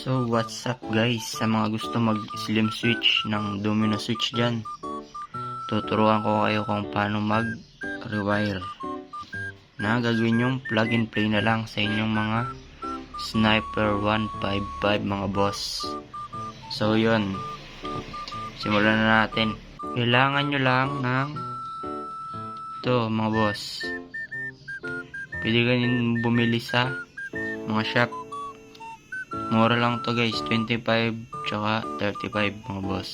So what's up guys, sa mga gusto mag slim switch ng domino switch dyan, tuturuan ko kayo kung paano mag rewire na gagawin yung plug and play na lang sa inyong mga Sniper 155 mga boss. So yun, simulan na natin. Kailangan nyo lang ng ito mga boss. Pwede kayo bumili sa mga shop. Mura lang to guys, 25 tsaka 35 mga boss.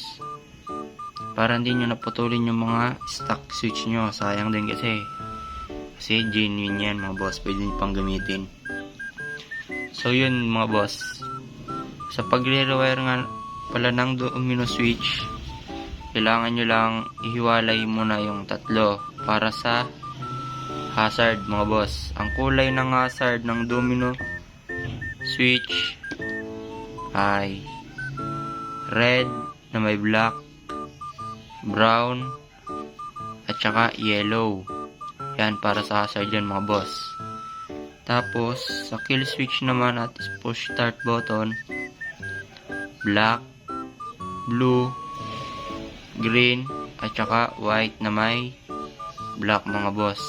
Para hindi nyo naputulin yung mga stock switch nyo. Sayang din kasi genuine yan mga boss, pwede nyo pang gamitin. So yun mga boss, sa pagre-rewire nga pala ng domino switch, kailangan nyo lang ihiwalay muna yung tatlo para sa hazard mga boss. Ang kulay ng hazard ng domino switch ay red na may black, brown, at saka yellow. Yan para sa hazard yan mga boss. Tapos sa kill switch naman at push start button, black, blue, green, at saka white na may black mga boss.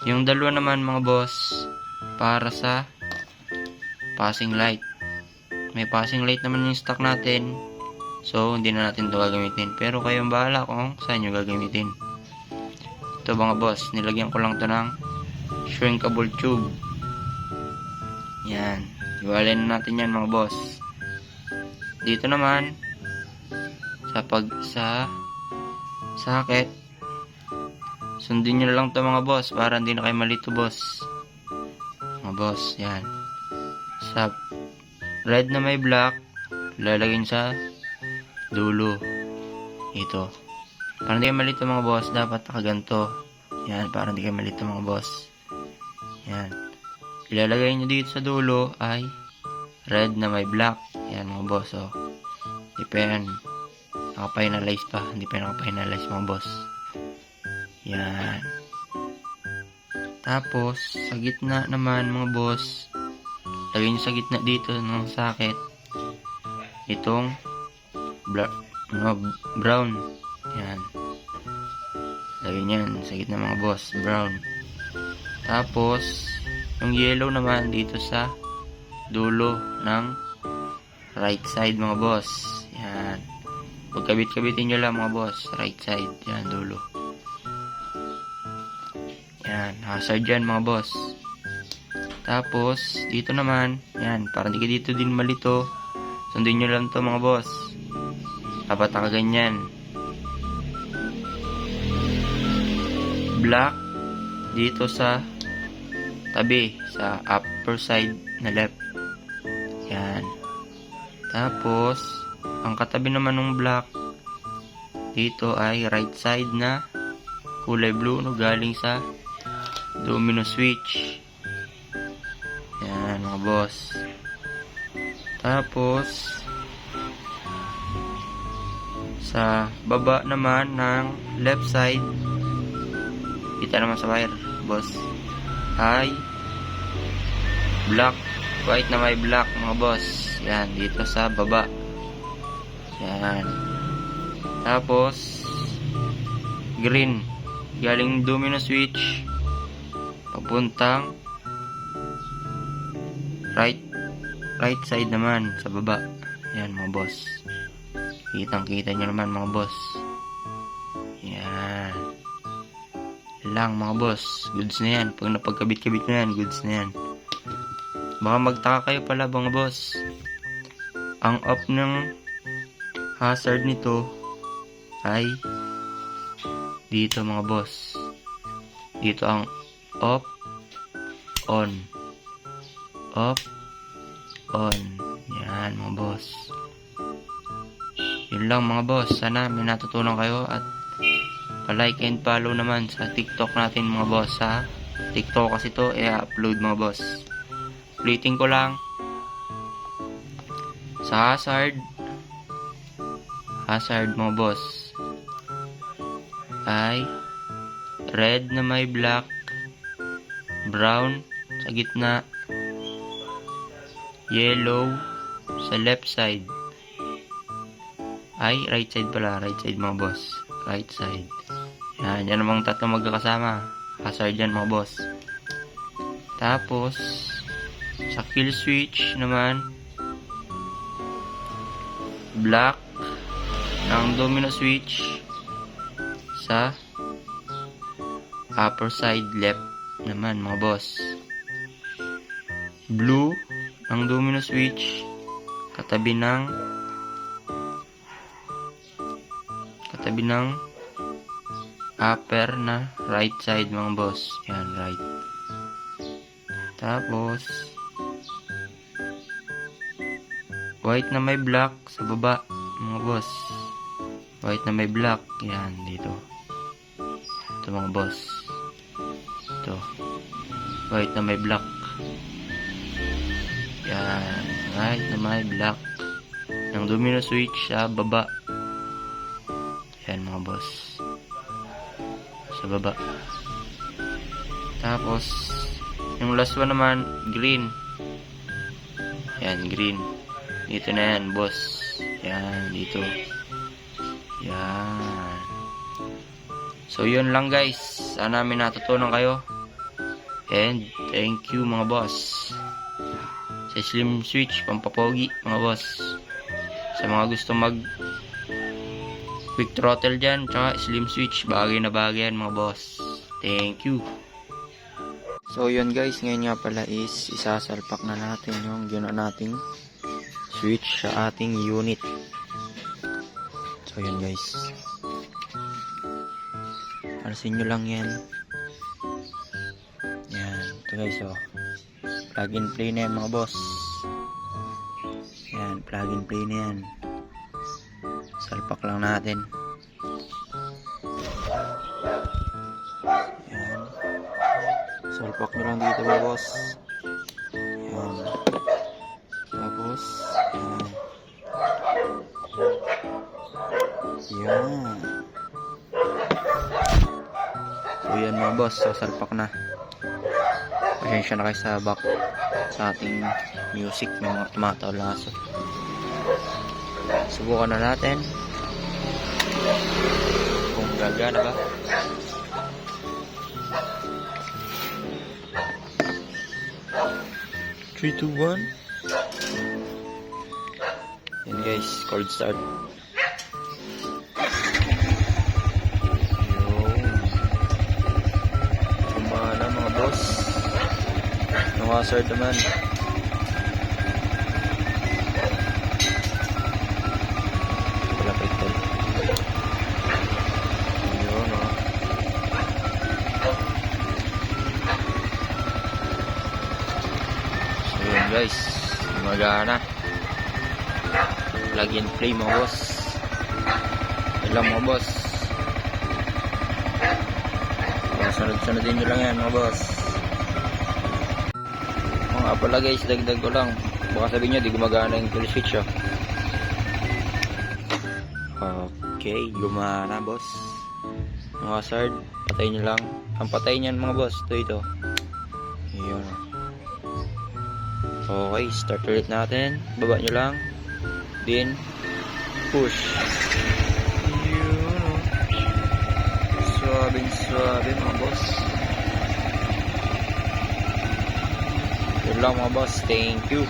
Yung dalawa naman mga boss para sa passing light. May passing light naman yung stock natin, so hindi na natin ito gagamitin. Pero kayong bahala kung saan nyo gagamitin. Ito mga boss, nilagyan ko lang ito ng shrinkable tube. Yan, iwalay na natin yan mga boss. Dito naman sa socket, sundin nyo na lang ito mga boss para hindi na kayo malito boss. Mga boss, yan. Sa red na may black, lalagyan sa dulo. Ito. Para hindi kayo malito mga boss, dapat nakaganto. Yan, para hindi kayo malito mga boss. Yan. Ilalagay nyo dito sa dulo ay red na may black. Yan mga boss, oh. Hindi pa yan naka-finalize pa. Hindi pa naka-finalize mga boss. Yan. Tapos, sa gitna naman mga boss, lagay nyo sa gitna dito ng socket itong brown. Yan. Lagay nyan sa gitna mga boss, brown. Tapos yung yellow naman dito sa dulo ng right side mga boss. Yan. Pagkabit-kabitin nyo lang mga boss, right side. Yan, dulo. Yan, hazard dyan mga boss. Tapos, dito naman, yan, para hindi ka dito din malito, sundin nyo lang to mga boss. Dapat nakaganyan. Black, dito sa tabi, sa upper side na left. Yan. Tapos, ang katabi naman ng black, dito ay right side na kulay blue, no, galing sa domino switch. Yan mga boss. Tapos sa baba naman ng left side, kita naman sa wire boss, ay black, white na may black mga boss. Yan, dito sa baba. Yan. Tapos green, galing domino switch papuntang right side naman sa baba. Yan mga boss, kitang kita nyo naman mga boss. Yan lang mga boss, goods na yan. Pag napagkabit-kabit na yan, goods na yan. Baka magtaka kayo pala mga boss, ang off ng hazard nito ay dito mga boss. Dito ang off, on, off, on. Yan mga boss. Yun lang mga boss, sana may natutunan kayo. At pa-like and follow naman sa TikTok natin mga boss. Sa TikTok kasi to i-upload mga boss. Ulitin ko lang, sa hazard mga boss ay red na may black, brown sa gitna, yellow sa left side. Ay, right side pala. Right side mga boss. Right side. Yan. Yan namang tatlo magkakasama. Hazard yan mga boss. Tapos, sa kill switch naman, black ng domino switch sa upper side left naman mga boss. Blue ng domino switch katabi ng upper na right side mga boss. Yan, right. Tapos white na may black sa baba mga boss. White na may black. Yan, dito. Ito mga boss. Ito. White na may black. Yan. White na may black. Ng domino switch sa baba. Yan mga boss. Sa baba. Tapos, yung last one naman, green. Yan, green. Dito na yan, boss. Yan, dito. Yan. So, yun lang guys. Sana may natutunan kayo. And, thank you mga boss. Sa slim switch, pampapogi mga boss. Sa mga gusto mag quick throttle dyan, tsaka slim switch, bagay na bagay yan mga boss. Thank you. So, yun guys. Ngayon nga pala is isasalpak na natin yung ginawa nating switch sa ating unit. So, yun guys. Pansin nyo lang yan. Yan. Ito guys, oh. Plug and play na yan mga boss. Yan. Plug and play na yan. Salpak lang natin. Yan. Salpak nyo lang dito mga boss. Yan. Tapos, yan. Yan. So, yan mga boss. So, salpak na. Pasensya na kayo sa back sa ating music. May mga tumatawlaso. Subukan na natin kung gagana ba. Three, two, one. Yan guys, cold start. Kumana mga boss. Nakasard naman. Palapit ko. Yun o. So yun guys, gumagana. Plug and play mga boss. Yun lang mga boss. Sunod-sunodin nyo lang yan mga boss. Mga pala guys, dagdag ko lang. Baka sabihin nyo di gumagana yung kill switch oh. Okay, gumana boss. Mga hazard, patay nyo lang. Ang patay nyan mga boss, ito. Yun. Okay, start ulit natin. Baba nyo lang. Then, push. Yun. Suabe mga boss. Yun lang mga boss. Thank you.